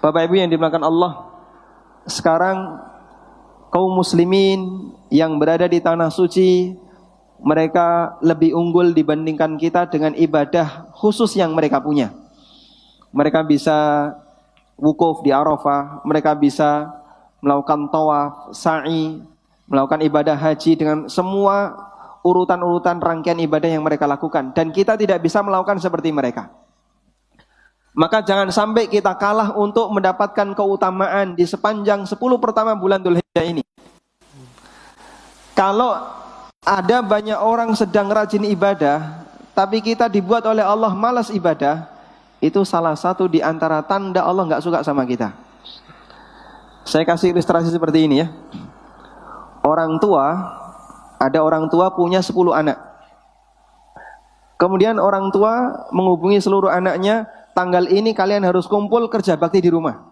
Bapak Ibu yang dimuliakan Allah, sekarang kaum muslimin yang berada di tanah suci, mereka lebih unggul dibandingkan kita dengan ibadah khusus yang mereka punya. Mereka bisa wukuf di Arafah, mereka bisa melakukan tawaf, sa'i, melakukan ibadah haji dengan semua urutan-urutan rangkaian ibadah yang mereka lakukan. Dan kita tidak bisa melakukan seperti mereka. Maka jangan sampai kita kalah untuk mendapatkan keutamaan di sepanjang 10 pertama bulan Dzulhijjah ini. Kalau ada banyak orang sedang rajin ibadah, tapi kita dibuat oleh Allah malas ibadah, itu salah satu di antara tanda Allah gak suka sama kita. Saya kasih ilustrasi seperti ini ya. Ada orang tua punya 10 anak. Kemudian orang tua menghubungi seluruh anaknya, tanggal ini kalian harus kumpul kerja bakti di rumah.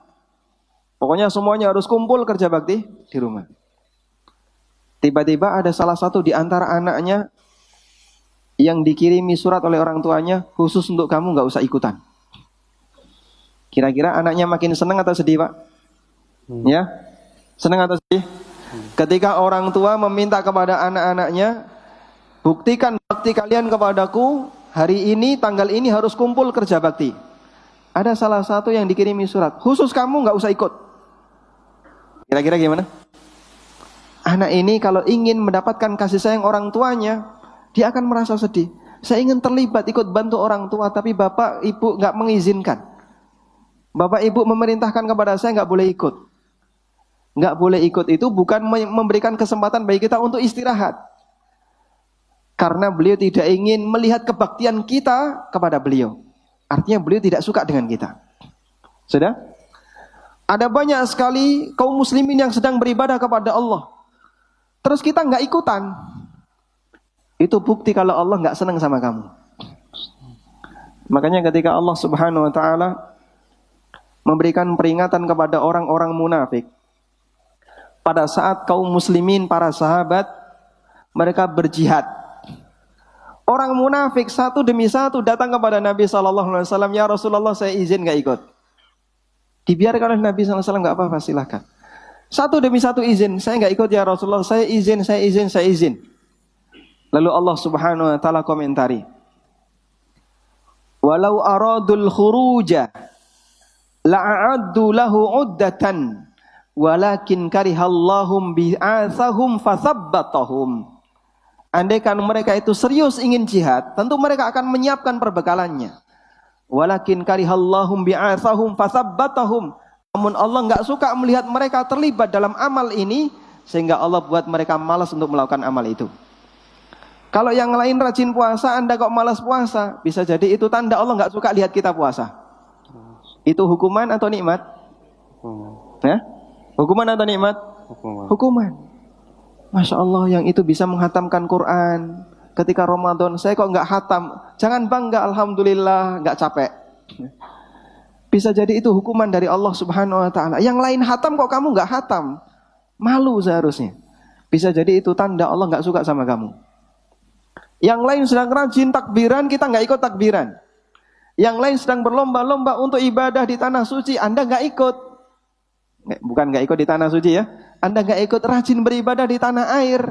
Pokoknya semuanya harus kumpul kerja bakti di rumah. Tiba-tiba ada salah satu di antara anaknya yang dikirimi surat oleh orang tuanya, khusus untuk kamu gak usah ikutan. Kira-kira anaknya makin senang atau sedih, Pak? Ya? Senang atau sedih? Ketika orang tua meminta kepada anak-anaknya, buktikan bakti kalian kepadaku, hari ini, tanggal ini harus kumpul kerja bakti. Ada salah satu yang dikirimi surat, khusus kamu gak usah ikut. Kira-kira gimana? Anak ini kalau ingin mendapatkan kasih sayang orang tuanya, dia akan merasa sedih. Saya ingin terlibat ikut bantu orang tua, tapi bapak ibu gak mengizinkan. Bapak ibu memerintahkan kepada saya gak boleh ikut. Gak boleh ikut itu bukan memberikan kesempatan bagi kita untuk istirahat. Karena beliau tidak ingin melihat kebaktian kita kepada beliau. Artinya beliau tidak suka dengan kita. Sudah? Ada banyak sekali kaum muslimin yang sedang beribadah kepada Allah, terus kita nggak ikutan. Itu bukti kalau Allah nggak senang sama kamu. Makanya ketika Allah Subhanahu Wa Taala memberikan peringatan kepada orang-orang munafik, pada saat kaum muslimin, para sahabat, mereka berjihad. Orang munafik satu demi satu datang kepada Nabi SAW. Ya Rasulullah, saya izin gak ikut. Dibiarkan oleh Nabi SAW, gak apa-apa, silahkan. Satu demi satu izin, saya gak ikut ya Rasulullah, saya izin. Lalu Allah Subhanahu Wa Taala komentari, walau aradul khuruja la'addu lahu uddatan walakin karihallahum bi'athahum fathabbatahum. Andaikan mereka itu serius ingin jihad, tentu mereka akan menyiapkan perbekalannya. Walakin karihallahum bi'athahum fathabbatahum. Namun Allah enggak suka melihat mereka terlibat dalam amal ini, sehingga Allah buat mereka malas untuk melakukan amal itu. Kalau yang lain rajin puasa, Anda kok malas puasa, bisa jadi itu tanda Allah enggak suka lihat kita puasa. Itu hukuman atau nikmat? Ya? Hukuman atau nikmat? Hukuman. Masya Allah, yang itu bisa menghatamkan Quran ketika Ramadan, saya kok nggak hatam. Jangan bangga, alhamdulillah, nggak capek. Bisa jadi itu hukuman dari Allah Subhanahu Wa Taala. Yang lain hatam kok kamu nggak hatam, malu seharusnya. Bisa jadi itu tanda Allah nggak suka sama kamu. Yang lain sedang rajin takbiran, kita nggak ikut takbiran. Yang lain sedang berlomba-lomba untuk ibadah di tanah suci, Anda nggak ikut. Bukan nggak ikut di tanah suci ya, Anda nggak ikut rajin beribadah di tanah air.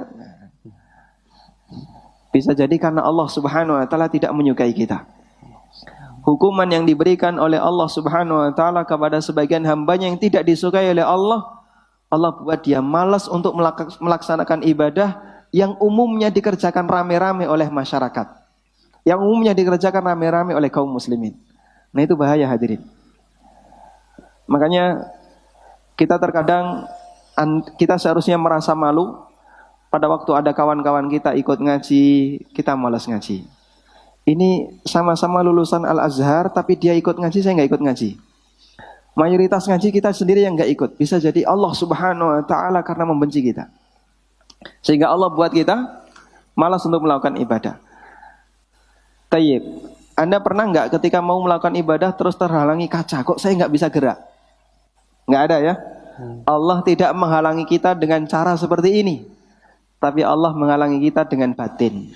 Bisa jadi karena Allah Subhanahu Wa Taala tidak menyukai kita. Hukuman yang diberikan oleh Allah Subhanahu Wa Taala kepada sebagian hambanya yang tidak disukai oleh Allah, Allah buat dia malas untuk melaksanakan ibadah yang umumnya dikerjakan rame-rame oleh masyarakat, yang umumnya dikerjakan rame-rame oleh kaum muslimin. Nah itu bahaya hadirin. Makanya kita terkadang kita seharusnya merasa malu pada waktu ada kawan-kawan kita ikut ngaji, kita malas ngaji. Ini sama-sama lulusan Al-Azhar, tapi dia ikut ngaji, saya nggak ikut ngaji. Mayoritas ngaji kita sendiri yang nggak ikut. Bisa jadi Allah Subhanahu Wa Taala karena membenci kita, sehingga Allah buat kita malas untuk melakukan ibadah. Tayyib, Anda pernah nggak ketika mau melakukan ibadah terus terhalangi kaca, kok saya nggak bisa gerak? Nggak ada ya. Allah tidak menghalangi kita dengan cara seperti ini, tapi Allah menghalangi kita dengan batin.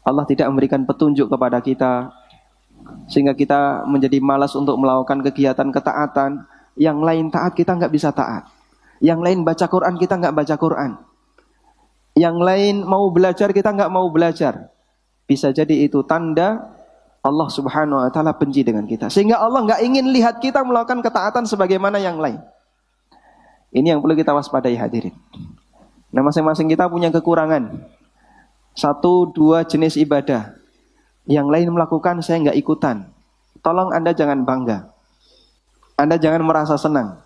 Allah tidak memberikan petunjuk kepada kita, sehingga kita menjadi malas untuk melakukan kegiatan ketaatan. Yang lain taat, kita nggak bisa taat. Yang lain baca Quran, kita nggak baca Quran. Yang lain mau belajar, kita nggak mau belajar. Bisa jadi itu tanda Allah Subhanahu wa ta'ala benci dengan kita. Sehingga Allah nggak ingin lihat kita melakukan ketaatan sebagaimana yang lain. Ini yang perlu kita waspadai hadirin. Nah, masing-masing kita punya kekurangan. 1-2 jenis ibadah. Yang lain melakukan, saya nggak ikutan. Tolong Anda jangan bangga. Anda jangan merasa senang.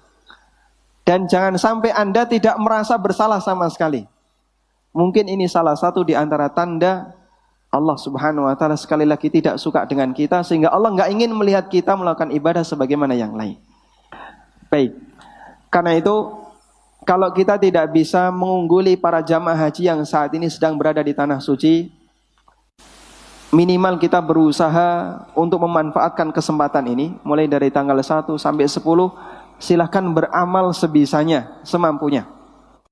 Dan jangan sampai Anda tidak merasa bersalah sama sekali. Mungkin ini salah satu di antara tanda Allah Subhanahu wa ta'ala sekali lagi tidak suka dengan kita, sehingga Allah nggak ingin melihat kita melakukan ibadah sebagaimana yang lain. Baik. Karena itu, kalau kita tidak bisa mengungguli para jamaah haji yang saat ini sedang berada di tanah suci, minimal kita berusaha untuk memanfaatkan kesempatan ini, mulai dari tanggal 1 sampai 10, silahkan beramal sebisanya, semampunya.